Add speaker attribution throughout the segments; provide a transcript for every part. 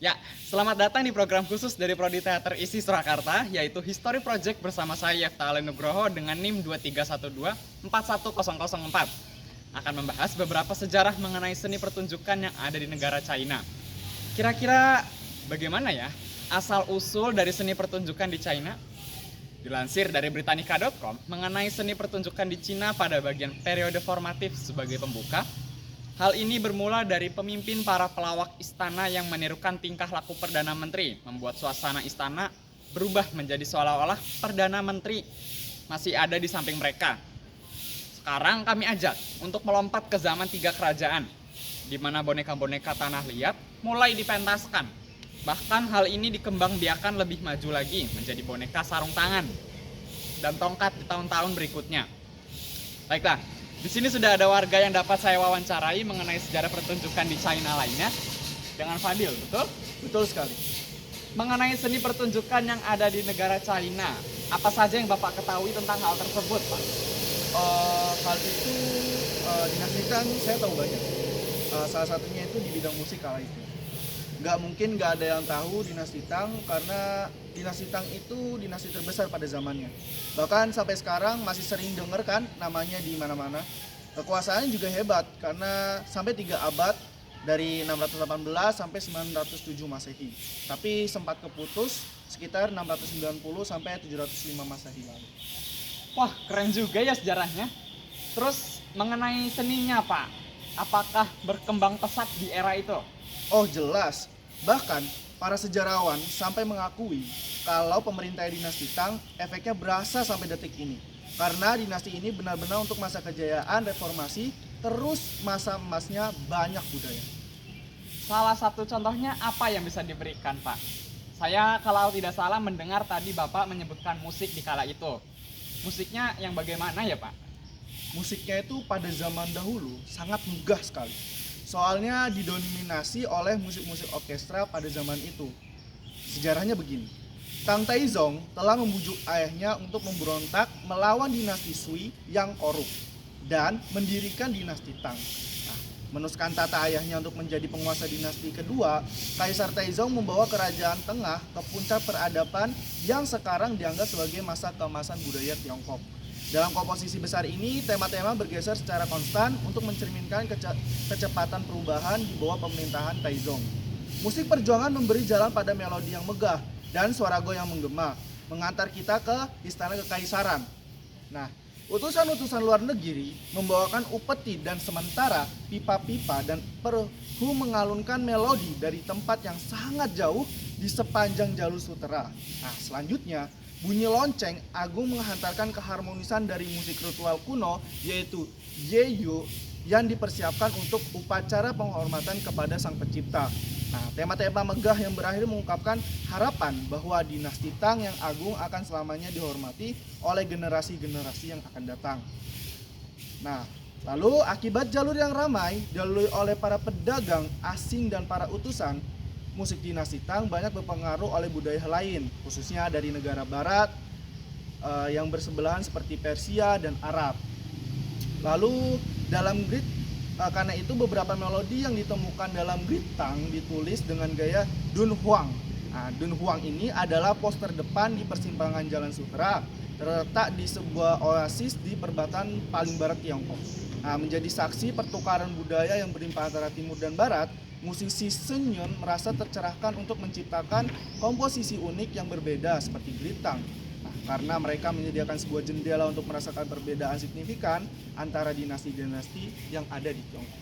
Speaker 1: Ya, selamat datang di program khusus dari Prodi Teater ISI Surakarta, yaitu History Project bersama saya Yefta Ale Nugroho dengan NIM 2312-41004. Akan membahas beberapa sejarah mengenai seni pertunjukan yang ada di negara China. Kira-kira bagaimana ya asal-usul dari seni pertunjukan di China? Dilansir dari Britannica.com mengenai seni pertunjukan di Cina pada bagian periode formatif sebagai pembuka, hal ini bermula dari pemimpin para pelawak istana yang menirukan tingkah laku Perdana Menteri, membuat suasana istana berubah menjadi seolah-olah Perdana Menteri masih ada di samping mereka. Sekarang kami ajak untuk melompat ke zaman tiga kerajaan, di mana boneka-boneka tanah liat mulai dipentaskan. Bahkan hal ini dikembangbiakan lebih maju lagi menjadi boneka sarung tangan dan tongkat di tahun-tahun berikutnya. Baiklah, di sini sudah ada warga yang dapat saya wawancarai mengenai sejarah pertunjukan di China lainnya dengan Fadil, betul?
Speaker 2: Betul sekali.
Speaker 1: Mengenai seni pertunjukan yang ada di negara China, apa saja yang Bapak ketahui tentang hal tersebut, Pak?
Speaker 2: Hal itu dinasti Tang saya tahu banyak. Salah satunya itu di bidang musik kala itu. Nggak mungkin nggak ada yang tahu dinasti Tang karena dinasti Tang itu dinasti terbesar pada zamannya. Bahkan sampai sekarang masih sering dengar kan namanya di mana-mana. Kekuasaannya juga hebat karena sampai 3 abad dari 618 sampai 907 Masehi. Tapi sempat keputus sekitar 690 sampai 705 Masehi lalu.
Speaker 1: Wah, keren juga ya sejarahnya. Terus mengenai seninya, Pak, apakah berkembang pesat di era itu?
Speaker 2: Oh jelas, bahkan para sejarawan sampai mengakui kalau pemerintah dinasti Tang efeknya berasa sampai detik ini. Karena dinasti ini benar-benar untuk masa kejayaan reformasi, terus masa emasnya banyak budaya.
Speaker 1: Salah satu contohnya apa yang bisa diberikan, Pak? Saya kalau tidak salah mendengar tadi Bapak menyebutkan musik di kala itu. Musiknya yang bagaimana ya, Pak?
Speaker 2: Musiknya itu pada zaman dahulu sangat megah sekali. Soalnya didominasi oleh musik-musik orkestra pada zaman itu. Sejarahnya begini. Tang Taizong telah membujuk ayahnya untuk memberontak melawan dinasti Sui yang korup dan mendirikan dinasti Tang. Nah, meneruskan tata ayahnya untuk menjadi penguasa dinasti kedua, Kaisar Taizong membawa kerajaan tengah ke puncak peradaban yang sekarang dianggap sebagai masa keemasan budaya Tiongkok. Dalam komposisi besar ini, tema-tema bergeser secara konstan untuk mencerminkan kecepatan perubahan di bawah pemerintahan Taizong. Musik perjuangan memberi jalan pada melodi yang megah dan suara go yang menggema, mengantar kita ke istana kekaisaran. Nah, utusan-utusan luar negeri membawakan upeti dan sementara pipa-pipa dan perhu mengalunkan melodi dari tempat yang sangat jauh di sepanjang jalur sutera. Nah, selanjutnya bunyi lonceng agung menghantarkan keharmonisan dari musik ritual kuno yaitu Yeyu yang dipersiapkan untuk upacara penghormatan kepada sang pencipta. Nah, tema-tema megah yang berakhir mengungkapkan harapan bahwa dinasti Tang yang agung akan selamanya dihormati oleh generasi-generasi yang akan datang. Nah, lalu akibat jalur yang ramai dilalui oleh para pedagang asing dan para utusan, musik dinasti Tang banyak berpengaruh oleh budaya lain, khususnya dari negara barat yang bersebelahan seperti Persia dan Arab. Lalu dalam grid, karena itu beberapa melodi yang ditemukan dalam grid Tang ditulis dengan gaya Dunhuang. Nah, Dunhuang ini adalah pos terdepan di persimpangan Jalan Sutera, terletak di sebuah oasis di perbatasan paling barat Tiongkok. Nah, menjadi saksi pertukaran budaya yang berlimpah antara timur dan barat, musisi Shenyun merasa tercerahkan untuk menciptakan komposisi unik yang berbeda seperti Gritang. Nah, karena mereka menyediakan sebuah jendela untuk merasakan perbedaan signifikan antara dinasti-dinasti yang ada di Tiongkok.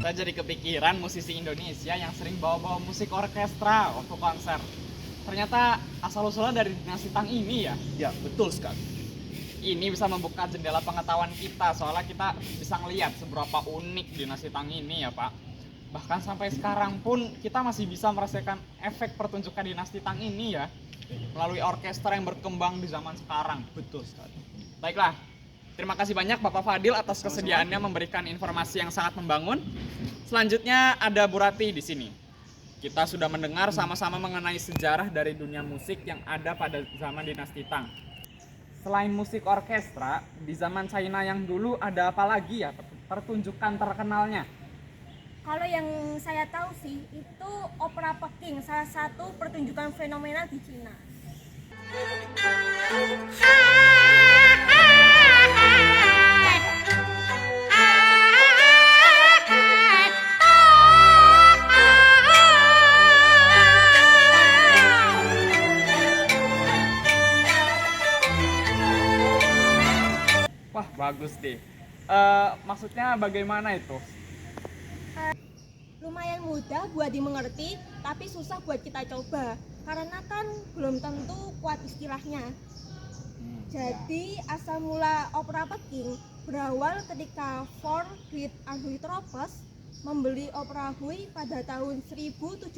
Speaker 1: Saya jadi kepikiran musisi Indonesia yang sering bawa-bawa musik orkestra waktu konser. Ternyata asal-usulnya dari dinasti Tang ini ya.
Speaker 2: Ya, betul sekali.
Speaker 1: Ini bisa membuka jendela pengetahuan kita, soalnya kita bisa ngelihat seberapa unik dinasti Tang ini ya, Pak. Bahkan sampai sekarang pun kita masih bisa merasakan efek pertunjukan dinasti Tang ini ya, melalui orkestra yang berkembang di zaman sekarang.
Speaker 2: Betul sekali.
Speaker 1: Baiklah, terima kasih banyak Bapak Fadil atas kesediaannya memberikan informasi yang sangat membangun. Selanjutnya ada Bu Rati di sini. Kita sudah mendengar sama-sama mengenai sejarah dari dunia musik yang ada pada zaman dinasti Tang. Selain musik orkestra, di zaman China yang dulu ada apa lagi ya pertunjukan terkenalnya?
Speaker 3: Kalau yang saya tahu sih, itu opera Peking, salah satu pertunjukan fenomenal di Cina.
Speaker 1: Wah, bagus deh. Maksudnya bagaimana itu?
Speaker 3: Lumayan mudah buat dimengerti, tapi susah buat kita coba. Karena kan belum tentu kuat istilahnya. Jadi asal mula opera Peking berawal ketika Von Great Hui Tropes membeli opera Hui pada tahun 1790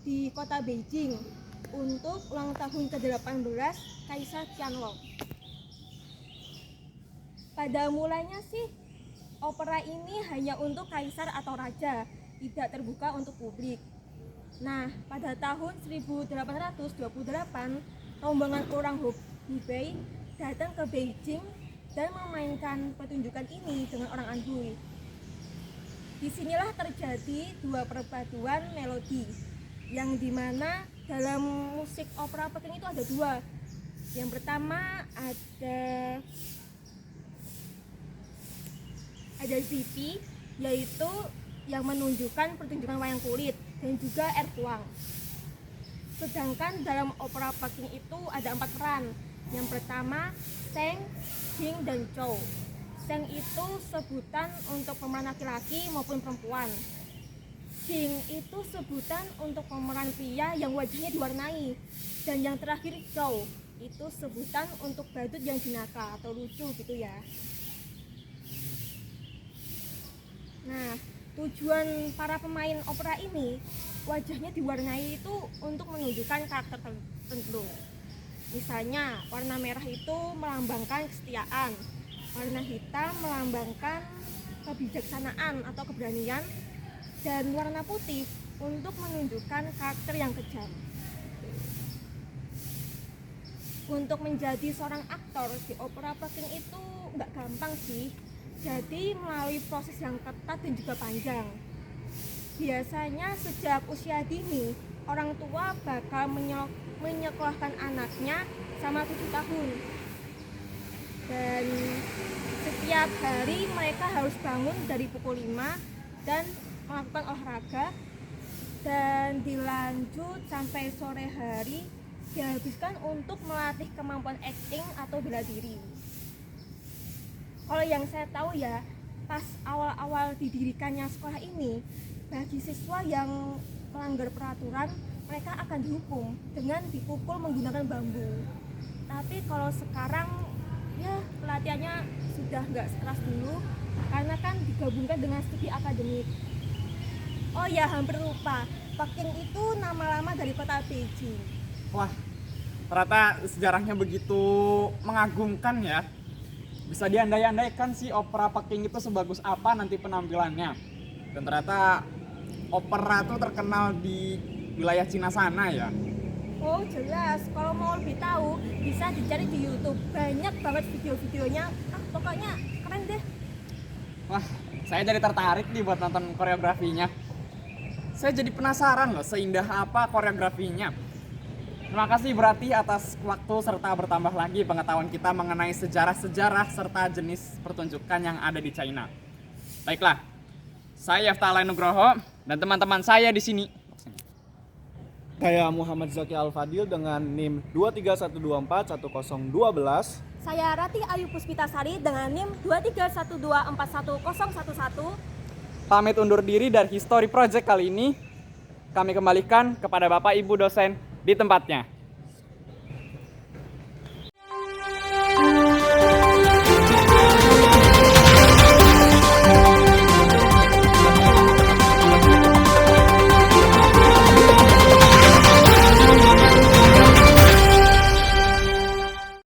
Speaker 3: di kota Beijing untuk ulang tahun ke-18 Kaisar Qianlong. Pada mulanya sih opera ini hanya untuk kaisar atau raja, tidak terbuka untuk publik. Nah, pada tahun 1828, rombongan orang Hubei datang ke Beijing dan memainkan pertunjukan ini dengan orang Anhui. Disinilah terjadi dua perpaduan melodi, yang dimana dalam musik opera Peking itu ada dua. Yang pertama ada zipi, yaitu yang menunjukkan pertunjukan wayang kulit, dan juga air tuang. Sedangkan dalam opera Peking itu ada 4 peran. Yang pertama Sheng, Jing, dan Chou. Sheng itu sebutan untuk pemeran laki-laki maupun perempuan. Jing itu sebutan untuk pemeran pria yang wajahnya diwarnai. Dan yang terakhir Chou itu sebutan untuk badut yang jenaka atau lucu gitu ya. Nah, tujuan para pemain opera ini wajahnya diwarnai itu untuk menunjukkan karakter tertentu. Misalnya, warna merah itu melambangkan kesetiaan, warna hitam melambangkan kebijaksanaan atau keberanian, dan warna putih untuk menunjukkan karakter yang kejam. Untuk menjadi seorang aktor di opera Peking itu nggak gampang sih. Jadi melalui proses yang ketat dan juga panjang. Biasanya sejak usia dini, orang tua bakal menyekolahkan anaknya sama 7 tahun. Dan setiap hari mereka harus bangun dari pukul 5 dan melakukan olahraga, dan dilanjut sampai sore hari dihabiskan untuk melatih kemampuan akting atau bela diri. Kalau yang saya tahu ya, pas awal-awal didirikannya sekolah ini, bagi siswa yang melanggar peraturan, mereka akan dihukum dengan dipukul menggunakan bambu. Tapi kalau sekarang, ya pelatihannya sudah nggak sekeras dulu, karena kan digabungkan dengan studi akademik. Oh ya, hampir lupa, Peking itu nama lama dari kota Beijing.
Speaker 1: Wah, ternyata sejarahnya begitu mengagumkan ya. Bisa diandai-andaikan sih opera Peking itu sebagus apa nanti penampilannya. Dan ternyata opera tuh terkenal di wilayah Cina sana ya.
Speaker 3: Oh jelas, kalau mau lebih tahu bisa dicari di YouTube. Banyak banget video-videonya. Pokoknya keren deh.
Speaker 1: Wah, saya jadi tertarik nih buat nonton koreografinya. Saya jadi penasaran loh, seindah apa koreografinya. Terima kasih berarti atas waktu serta bertambah lagi pengetahuan kita mengenai sejarah-sejarah serta jenis pertunjukan yang ada di China. Baiklah, saya Yafta Alai Nugroho dan teman-teman saya di sini.
Speaker 2: Saya Muhammad Zaki Al-Fadil dengan NIM 231241012.
Speaker 3: Saya Rati Ayu Puspitasari dengan NIM 231241011.
Speaker 1: Pamit undur diri dari History Project kali ini. Kami kembalikan kepada Bapak Ibu dosen di tempatnya.